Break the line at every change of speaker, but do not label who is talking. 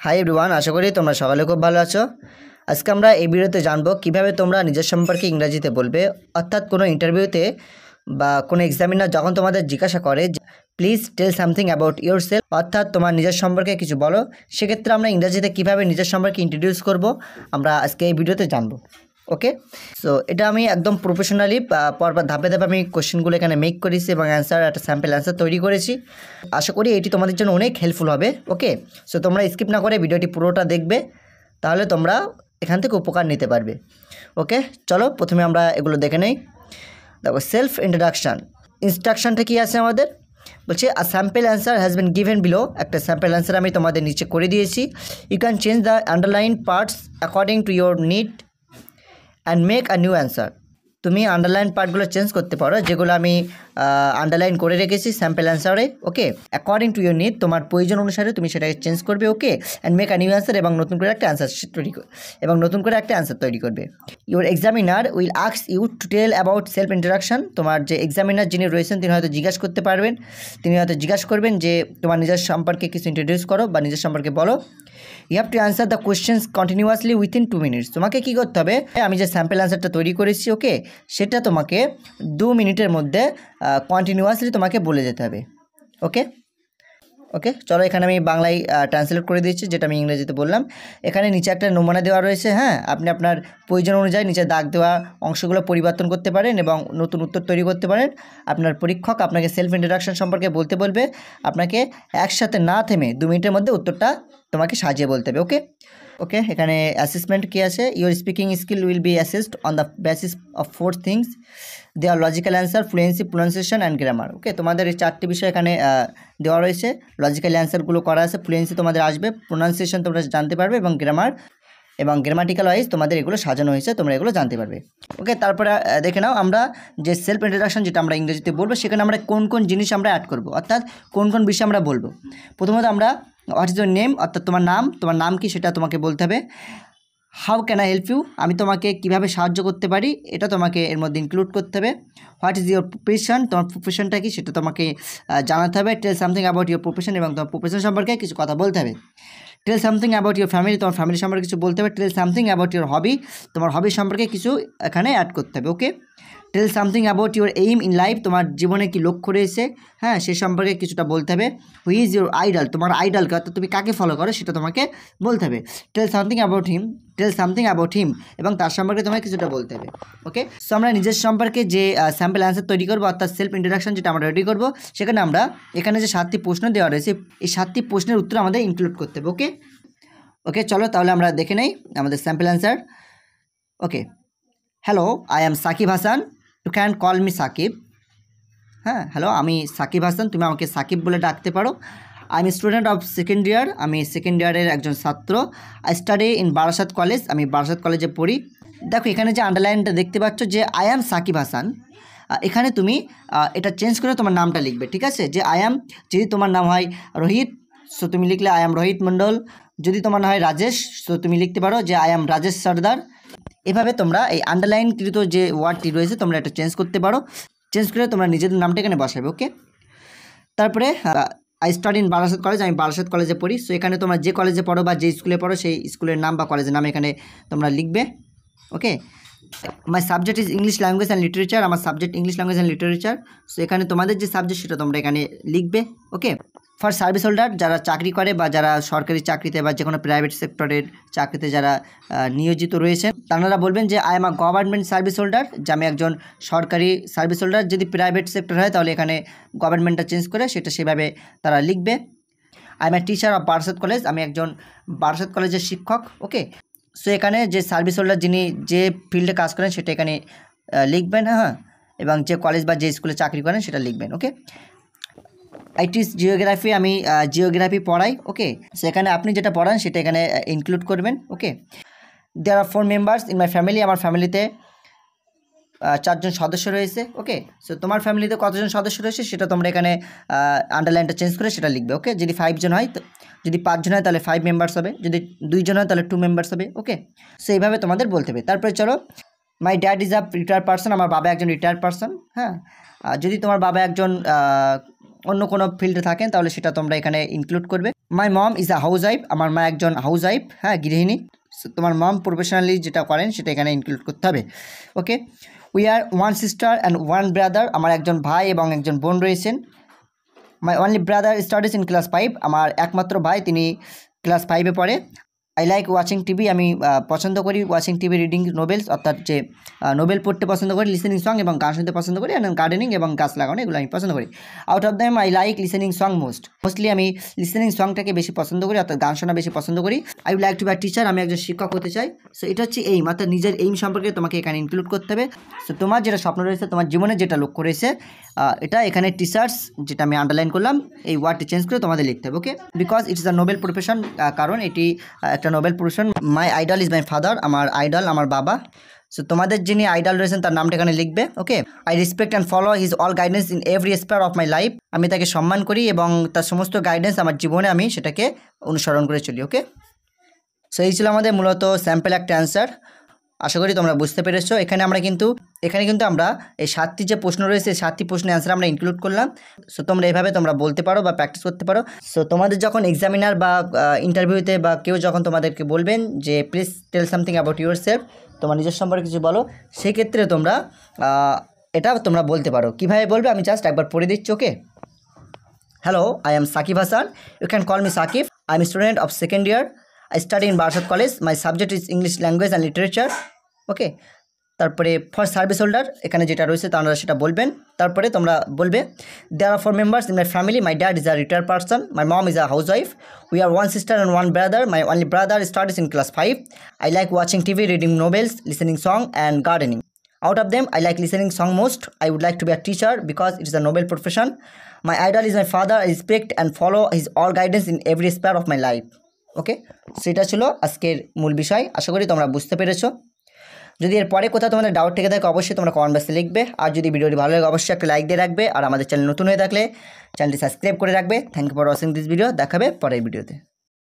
Hi everyone, আশা করি তোমরা সকালে খুব ভালো আছো। আজকে আমরা এই ভিডিওতে জানবো কিভাবে তোমরা নিজের সম্পর্কে ইংরেজিতে বলবে। অর্থাৎ কোনো ইন্টারভিউতে বা কোনো এক্সামিনার যখন তোমাদের জিজ্ঞাসা করে please tell something about your self, অর্থাৎ তোমার নিজের সম্পর্কে কিছু বলো, সেক্ষেত্রে আমরা ইংরেজিতে কিভাবে নিজের সম্পর্কে ইন্ট্রোডিউস করব আমরা আজকে এই ভিডিওতে জানবো। ওকে, সো এটা আমি একদম প্রফেশনালি পরপর ধাপে ধাপে আমি কোশ্চেনগুলো এখানে মেক করেছি এবং একটা স্যাম্পল অ্যান্সার তৈরি করেছি। আশা করি এটি তোমাদের জন্য অনেক হেল্পফুল হবে। ওকে, সো তোমরা স্কিপ না করে ভিডিওটি পুরোটা দেখবে, তাহলে তোমরা এখান থেকে উপকার নিতে পারবে। ওকে, চলো প্রথমে আমরা এগুলো দেখে নেই। দেখো, সেলফ ইনস্ট্রাকশানটা কী আছে আমাদের, বলছে a sample answer has been given below. একটা স্যাম্পল অ্যান্সার আমি তোমাদের নিচে করে দিয়েছি। You can change the underline parts according to your need and make a new answer. তুমি আন্ডারলাইন পার্টগুলো চেঞ্জ করতে পারো, যেগুলো আমি আন্ডারলাইন করে রেখেছি স্যাম্পল অ্যান্সারে। Okay, according to your need, তোমার প্রয়োজন অনুসারে তুমি সেটাকে চেঞ্জ করবে। Okay, and make a new answer, এবং নতুন করে একটা অ্যান্সার তৈরি করবে। Your examiner will ask you to tell about self introduction. তোমার যে এক্সামিনার যিনি রয়েছেন তিনি হয়তো জিজ্ঞাসা করবেন যে তোমার নিজের সম্পর্কে কিছু ইন্ট্রোডিউস করো বা নিজের সম্পর্কে বলো। You have to answer the questions continuously within 2 minutes. তোমাকে কী করতে হবে, আমি যে স্যাম্পল অ্যান্সারটা তৈরি করেছি ওকে, সেটা তোমাকে 2 মিনিটের মধ্যে কন্টিনিউয়াসলি তোমাকে বলে যেতে হবে। ওকে ওকে চলো, এখানে আমি বাংলায় ট্রান্সলেট করে দিচ্ছি যেটা আমি ইংরেজিতে বললাম। এখানে নিচে একটা নমুনা দেওয়া রয়েছে। হ্যাঁ, আপনি আপনার প্রয়োজন অনুযায়ী নিচে দাগ দেওয়া অংশগুলো পরিবর্তন করতে পারেন এবং নতুন উত্তর তৈরি করতে পারেন। আপনার পরীক্ষক আপনাকে সেলফ ইন্ট্রোডাকশন সম্পর্কে বলতে বলবে, আপনাকে একসাথে না থেমে 2 মিনিটের মধ্যে উত্তরটা তোমাকে সাজিয়ে বলতে হবে। ওকে, এখানে অ্যাসেসমেন্ট কী আছে, your speaking skill will be assessed on the basis of 4 things, দেওয়ার logical answer, fluency, pronunciation and grammar. Okay, তোমাদের এই 4টি বিষয় এখানে দেওয়া রয়েছে। লজিক্যাল অ্যান্সারগুলো করা আছে, ফ্লুয়েন্সি তোমাদের আসবে, প্রোনাউন্সিয়েশন তোমরা জানতে পারবে এবং গ্রামার এবং গ্রামাটিক্যাল ওয়াইজ তোমাদের এগুলো সাজানো হয়েছে, তোমরা এগুলো জানতে পারবে। ওকে, তারপরে দেখে নাও আমরা যে সেলফ ইন্ট্রোডাকশন যেটা আমরা ইংরেজিতে বলবো, সেখানে আমরা কোন কোন জিনিস আমরা অ্যাড করব, অর্থাৎ কোন কোন বিষয় আমরা বলবো। প্রথমত আমরা হোয়াট ইজ ইউর নেম, অর্থাৎ তোমার নাম কি সেটা তোমাকে বলতে হবে। How can I help you, আমি তোমাকে কিভাবে সাহায্য করতে পারি, এটা তোমাকে এর মধ্যে ইনক্লুড করতে হবে। হোয়াট ইজ ইউর প্রফেশন, তোমার প্রফেশনটা কি সেটা তোমাকে জানাতে হবে। Tell something about your profession, এবং তোমার প্রফেশন সম্পর্কে কিছু কথা বলতে হবে। Tell something about your family, তোমার ফ্যামিলি সম্পর্কে কিছু বলতে হবে। Tell something about your hobby, তোমার হবি সম্পর্কে কিছু এখানে অ্যাড করতে হবে। Okay, tell something about your aim in life, তোমার জীবনে কি লক্ষ্য রয়েছে, হ্যাঁ সে সম্পর্কে কিছুটা বলতে হবে। হুই ইজ ইউর আইডল, তোমার আইডলকে অর্থাৎ তুমি কাকে ফলো করো সেটা তোমাকে বলতে হবে। টেল সামথিং অ্যাবাউট হিম, এবং তার সম্পর্কে তোমাকে কিছুটা বলতে হবে। ওকে, সো আমরা নিজের সম্পর্কে যে স্যাম্পল অ্যান্সার তৈরি করবো, অর্থাৎ সেলফ ইন্ট্রোডাকশন যেটা আমরা রেডি করবো, সেখানে আমরা এখানে যে 7টি প্রশ্ন দেওয়া রয়েছে, এই 7টি প্রশ্নের উত্তর আমাদের ইনক্লুড করতে হবে। ওকে চলো তাহলে আমরা দেখে নেই আমাদের sample answer. Okay, hello, I am Sakib Hasan, you can call me Sakib. হ্যাঁ, হ্যালো, আমি সাকিব হাসান, তুমি আমাকে সাকিব বলে ডাকতে পারো। I am student of second ইয়ার, আমি সেকেন্ড ইয়ারের একজন ছাত্র। I study in Barasat college, আমি বারাসাত কলেজে পড়ি। দেখো এখানে যে আন্ডারলাইনটা দেখতে পাচ্ছ যে আই অ্যাম সাকিব হাসান, এখানে তুমি এটা চেঞ্জ করে তোমার নামটা লিখবে। ঠিক আছে, যে আই অ্যাম, যদি তোমার নাম হয় রোহিত, সো তুমি লিখলে আই অ্যাম রোহিত মণ্ডল। যদি তোমার নাম হয় রাজেশ, সো তুমি লিখতে পারো যে আই অ্যাম রাজেশ সর্দার। এভাবে তোমরা এই আন্ডারলাইনকৃত যে ওয়ার্ডটি রয়েছে তোমরা এটা চেঞ্জ করতে পারো, চেঞ্জ করে তোমরা নিজেদের নামটা এখানে বসাবে। ওকে, তারপরে I study in Barasat college, আমি বারাসাত কলেজে পড়ি। সো এখানে তোমরা যে কলেজে পড়ো বা যে স্কুলে পড়ো সেই স্কুলের নাম বা কলেজের নাম এখানে তোমরা লিখবে। Okay, my subject is English language and literature, আমার subject English language and literature. So এখানে তোমাদের যে সাবজেক্ট সেটা তোমরা এখানে লিখবে। ওকে, ফর সার্ভিস হোল্ডার, যারা চাকরি করে বা যারা সরকারি চাকরিতে বা যে কোনো প্রাইভেট সেক্টরের চাকরিতে যারা নিয়োজিত রয়েছেন, তারা বলবেন যে I am a government service holder, যে আমি একজন সরকারি সার্ভিস হোল্ডার। যদি প্রাইভেট সেক্টর হয় তাহলে এখানে গভর্নমেন্টটা চেঞ্জ করে সেটা সেভাবে তারা লিখবে। I M a teacher of Barasat college, আমি একজন বারাসাত কলেজের শিক্ষক। ওকে, সো এখানে যে সার্ভিস হোল্ডার যিনি যে ফিল্ডে কাজ করেন সেটা এখানে লিখবেন। হ্যাঁ, এবং যে কলেজ বা যে স্কুলে চাকরি করেন সেটা লিখবেন। ওকে, আই টিচ জিওগ্রাফি, আমি জিওগ্রাফি পড়াই। ওকে, সেখানে আপনি যেটা পড়ান সেটা এখানে ইনক্লুড করবেন। ওকে, দেয়ার আর 4 মেম্বার্স ইন মাই ফ্যামিলি, আমার ফ্যামিলিতে 4 জন সদস্য রয়েছে। ওকে, সো তোমার ফ্যামিলিতে কতজন সদস্য রয়েছে সেটা তোমরা এখানে আন্ডারলাইনটা চেঞ্জ করে সেটা লিখবে। ওকে, যদি 5 জন হয়, যদি 5 জন হয় তাহলে 5 মেম্বার্স হবে, যদি 2 জন হয় তাহলে 2 মেম্বার্স হবে। ওকে, সো এইভাবে তোমাদের বলতে হবে। তারপরে চলো, my dad is a retired person, আমার বাবা একজন রিটায়ার্ড পার্সন। হ্যাঁ, যদি তোমার বাবা একজন অন্য কোনো ফিল্ডে থাকেন তাহলে সেটা তোমরা এখানে ইনক্লুড করবে। My mom is a housewife, আমার মা একজন হাউস ওয়াইফ, হ্যাঁ গৃহিণী। তোমার মম প্রফেশনালি যেটা করেন সেটা এখানে ইনক্লুড করতে হবে। Okay, we are one sister and one brother, আমার একজন ভাই এবং একজন বোন রয়েছেন। My only brother studies in class 5, আমার একমাত্র ভাই তিনি ক্লাস 5-এ পড়ে। আই লাইক ওয়াচিং টিভি, আমি পছন্দ করি ওয়াচিং টিভি, রিডিং নোবেলস অর্থাৎ যে নোবেল পড়তে পছন্দ করি, লিসেনিং সং এবং গান শুনতে পছন্দ করি, অ্যান্ড গার্ডেনিং এবং গাছ লাগানো এগুলো আমি পছন্দ করি। Out of them I like listening song mostly আমি লিসেনিং সংটাকে বেশি পছন্দ করি, অর্থাৎ গান শোনা বেশি পছন্দ করি। I would like to be a teacher, আমি একজন শিক্ষক হতে চাই। সো এটা হচ্ছে এইম, অর্থাৎ নিজের এইম সম্পর্কে তোমাকে এখানে ইনক্লুড করতে হবে। সো তোমার যেটা স্বপ্ন রয়েছে, তোমার জীবনে যেটা লক্ষ্য রয়েছে, এটা এখানে টিচার্স যেটা আমি আন্ডারলাইন করলাম এই ওয়ার্ডটি চেঞ্জ করে তোমাদের লিখতে হবে। Okay, because it is a noble profession, কারণ এটি একটা noble profession. My idol is my father, আমার আইডল আমার বাবা। সো তোমাদের যিনি আইডল রয়েছেন তার নামটা এখানে লিখবে। Okay, I respect and follow his all guidance in every sphere of my life, আমি তাকে সম্মান করি এবং তার সমস্ত গাইডেন্স আমার জীবনে আমি সেটাকে অনুসরণ করে চলি। ওকে, সো এই ছিল আমাদের মূলত স্যাম্পল একটা অ্যান্সার। আশা করি তোমরা বুঝতে পেরেছো। এখানে কিন্তু আমরা এই 7টি যে প্রশ্ন রয়েছে 7টি প্রশ্নের অ্যান্সার আমরা ইনক্লুড করলাম। সো তোমরা এইভাবে তোমরা বলতে পারো বা প্র্যাকটিস করতে পারো। সো তোমাদের যখন এক্সামিনার বা ইন্টারভিউতে বা কেউ যখন তোমাদেরকে বলবেন যে please tell something about your self, তোমার নিজের সম্পর্কে কিছু বলো, সেক্ষেত্রে তোমরা এটা তোমরা বলতে পারো। কীভাবে বলবে আমি জাস্ট একবার পড়ে দিচ্ছি। Okay, hello, I am Sakib Hasan, you can call me Sakib, I am student of second year, I study in Barsad College, my subject is English language and literature. ওকে, তারপরে ফর সার্ভিস হোল্ডার এখানে যেটা রয়েছে তোমরা সেটা বলবেন। তারপরে তোমরা বলবে দেয়ার আর 4 members in my family, my dad is a retired person, my mom is a housewife, we are one sister and one brother, my only brother studies in class 5, I like watching TV, reading novels, listening song and gardening. Out of them I like listening song most, I would like to be a teacher because it is a noble profession, my idol is my father, I respect and follow his all guidance in every sphere of my life. ওকে, সেটা ছিল আজকের মূল বিষয়। আশা করি তোমরা বুঝতে পেরেছো। যদি এর পরে কোথাও তোমাদের ডাউট থেকে থাকে অবশ্যই তোমরা কমেন্ট বক্সে লিখবে। আর যদি ভিডিওটি ভালো লাগে অবশ্যই একটা লাইক দিয়ে রাখবে। আর আমাদের চ্যানেল নতুন হয়ে থাকলে চ্যানেলটি সাবস্ক্রাইব করে রাখবে। Thank you for watching this video. দেখাবে পরের ভিডিওতে।